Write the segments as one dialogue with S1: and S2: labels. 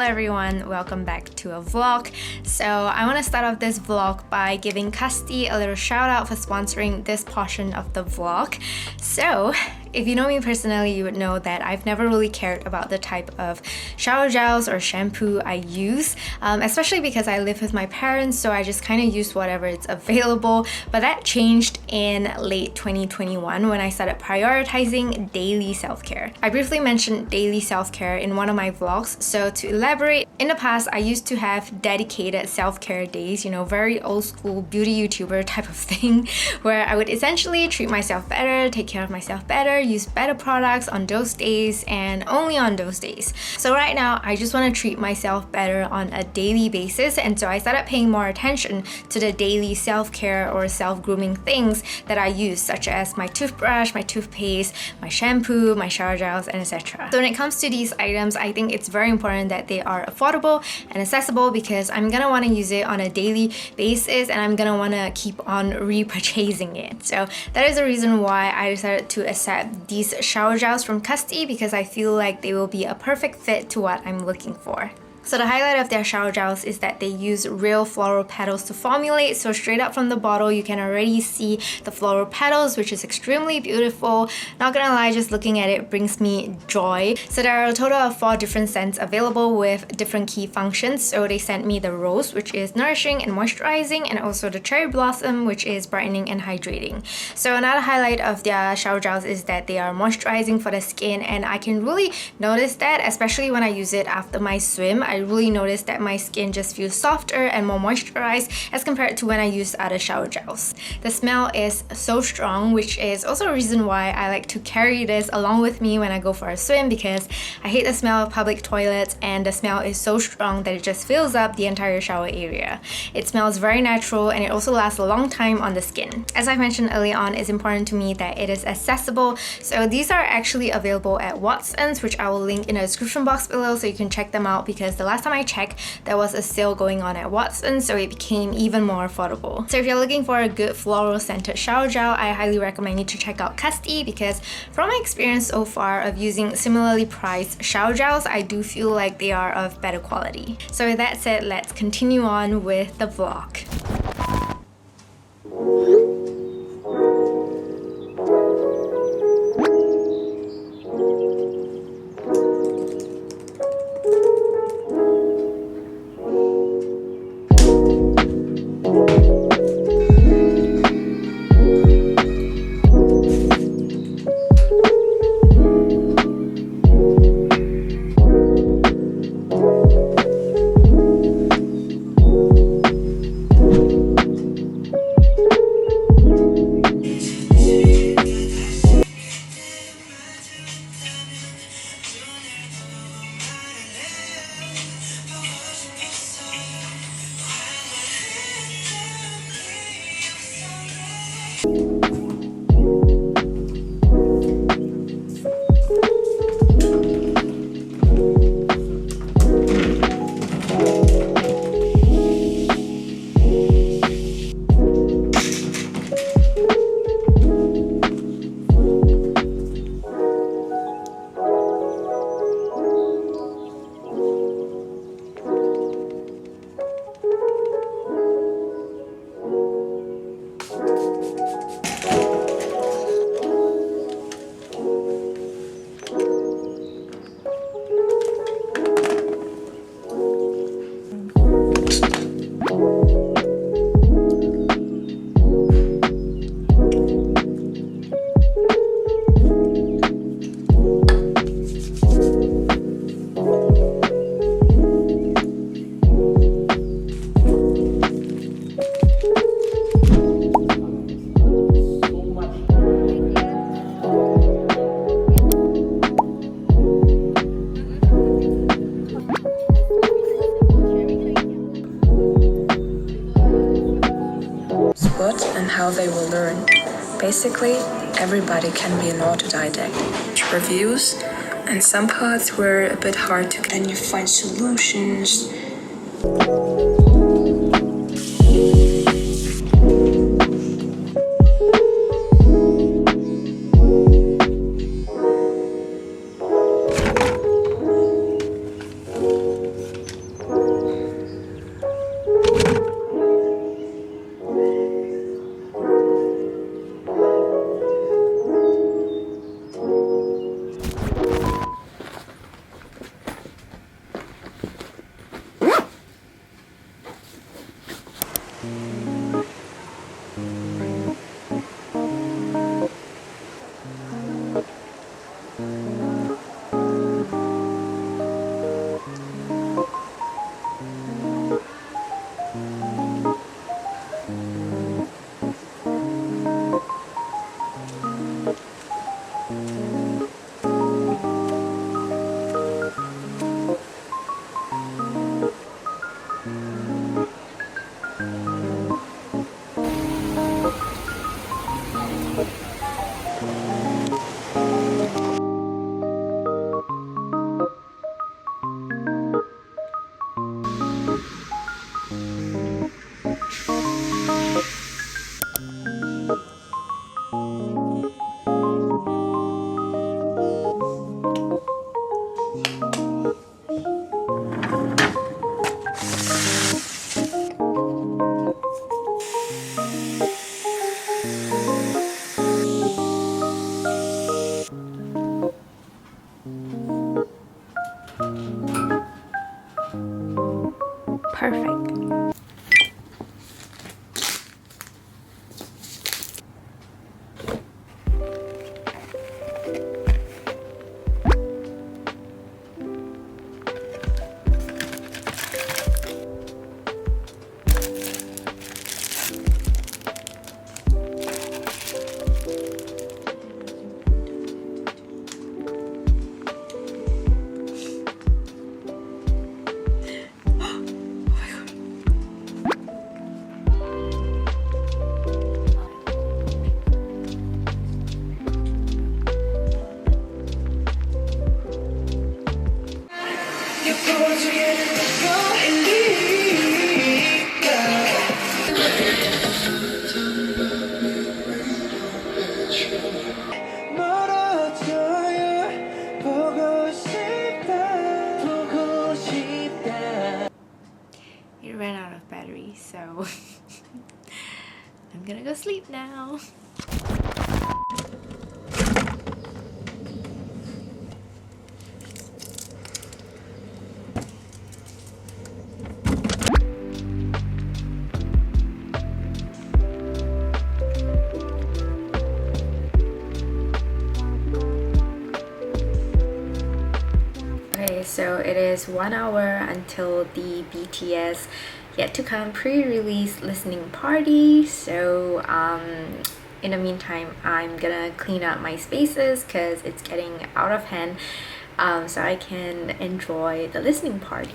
S1: everyone, welcome back to a vlog. So I want to start off this vlog by giving Custody a little shout out for sponsoring this portion of the vlog. So if you know me personally, you would know that I've never really cared about the type of shower gels or shampoo I use, especially because I live with my parents, so I just kind of use whatever is available. But that changed in late 2021 when I started prioritizing daily self-care. I briefly mentioned daily self-care in one of my vlogs, so to elaborate, in the past I used to have dedicated self-care days, you know, very old school beauty YouTuber type of thing, where I would essentially treat myself better, take care of myself better, use better products on those days and only on those days. So right now I just want to treat myself better on a daily basis, and so I started paying more attention to the daily self-care or self-grooming things that I use, such as my toothbrush, my toothpaste, my shampoo, my shower gels, and etc. So when it comes to these items, I think it's very important that they are affordable and accessible, because I'm gonna want to use it on a daily basis and I'm gonna want to keep on repurchasing it. So that is the reason why I decided to accept these shower gels from Custody, because I feel like they will be a perfect fit to what I'm looking for. So the highlight of their shower gels is that they use real floral petals to formulate, so straight up from the bottle you can already see the floral petals, which is extremely beautiful. Not gonna lie, just looking at it brings me joy. So there are a total of 4 different scents available with different key functions. So they sent me the rose, which is nourishing and moisturizing, and also the cherry blossom, which is brightening and hydrating. So another highlight of their shower gels is that they are moisturizing for the skin, and I can really notice that, especially when I use it after my swim. I really noticed that my skin just feels softer and more moisturized as compared to when I used other shower gels. The smell is so strong, which is also a reason why I like to carry this along with me when I go for a swim, because I hate the smell of public toilets, and the smell is so strong that it just fills up the entire shower area. It smells very natural, and it also lasts a long time on the skin. As I mentioned earlier on, it's important to me that it is accessible, so these are actually available at Watson's, which I will link in the description box below so you can check them out, because the last time I checked, there was a sale going on at Watson's, so it became even more affordable. So if you're looking for a good floral scented shower gel, I highly recommend you to check out Custody, because from my experience so far of using similarly priced shower gels, I do feel like they are of better quality. So with that said, let's continue on with the vlog.
S2: And how they will learn. Basically, everybody can be an autodidact. Reviews, and some parts were a bit hard to get, and you find solutions.
S1: Perfect. It ran out of battery, so I'm gonna go sleep now. Okay, so it is 1 hour until the BTS yet to come pre-release listening party. So in the meantime, I'm gonna clean up my spaces because it's getting out of hand, so I can enjoy the listening party.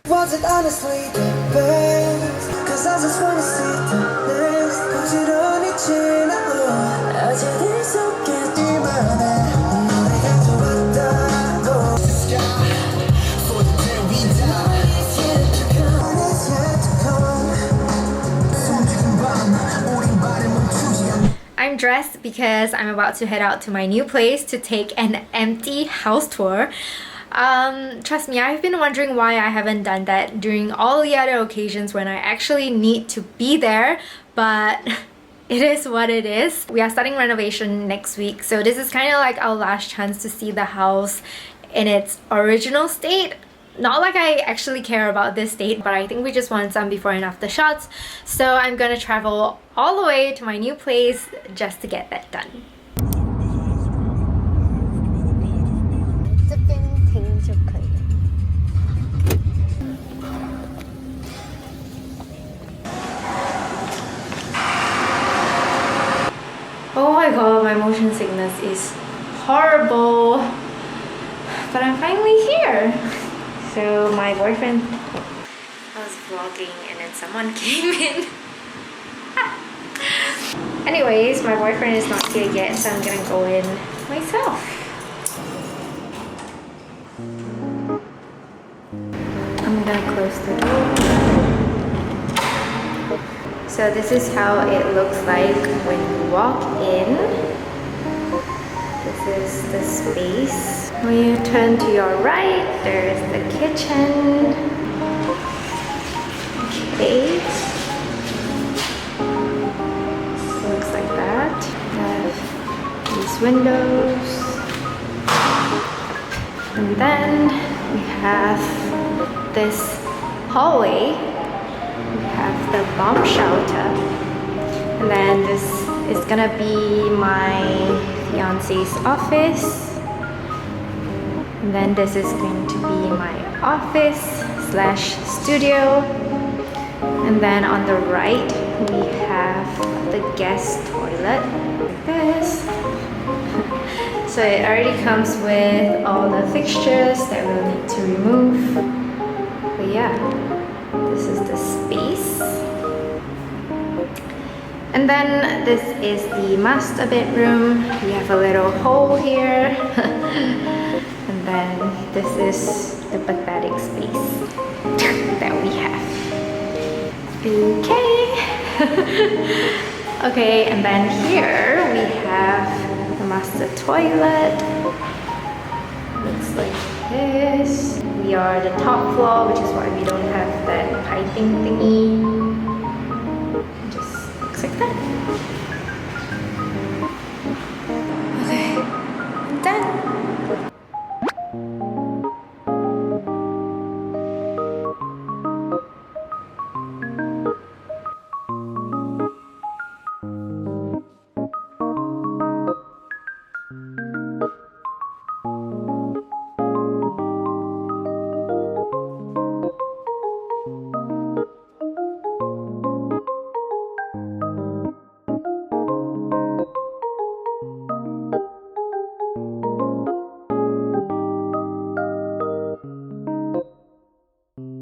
S3: Was it honestly the best? Cause I just wanna see the next 부지런히 지나고 어제들 속에 네 맘에 노래가 좋았다고
S1: dressed because I'm about to head out to my new place to take an empty house tour. Trust me, I've been wondering why I haven't done that during all the other occasions when I actually need to be there, but it is what it is. We are starting renovation next week, so this is kind of like our last chance to see the house in its original state. Not like I actually care about this state, but I think we just want some before and after shots. So I'm gonna travel all the way to my new place just to get that done. Oh my god, my motion sickness is horrible. But I'm finally here. So my boyfriend, I was vlogging and then someone came in. Anyways, my boyfriend is not here yet, so I'm gonna go in myself. I'm gonna close the door. So this is how it looks like when you walk in. This is the space. When you turn to your right, there is the kitchen. Okay. Looks like that. We have these windows. And then we have this hallway. We have the bomb shelter. And then this is gonna be my fiance's office. And then this is going to be my office slash studio. And then on the right we have the guest toilet like this. So it already comes with all the fixtures that we'll need to remove. But yeah, this is the space. And then this is the master bedroom. We have a little hole here. And then this is the pathetic space that we have. Okay. Okay, and then here we have the master toilet. Looks like this. We are the top floor, which is why we don't have that piping thingy.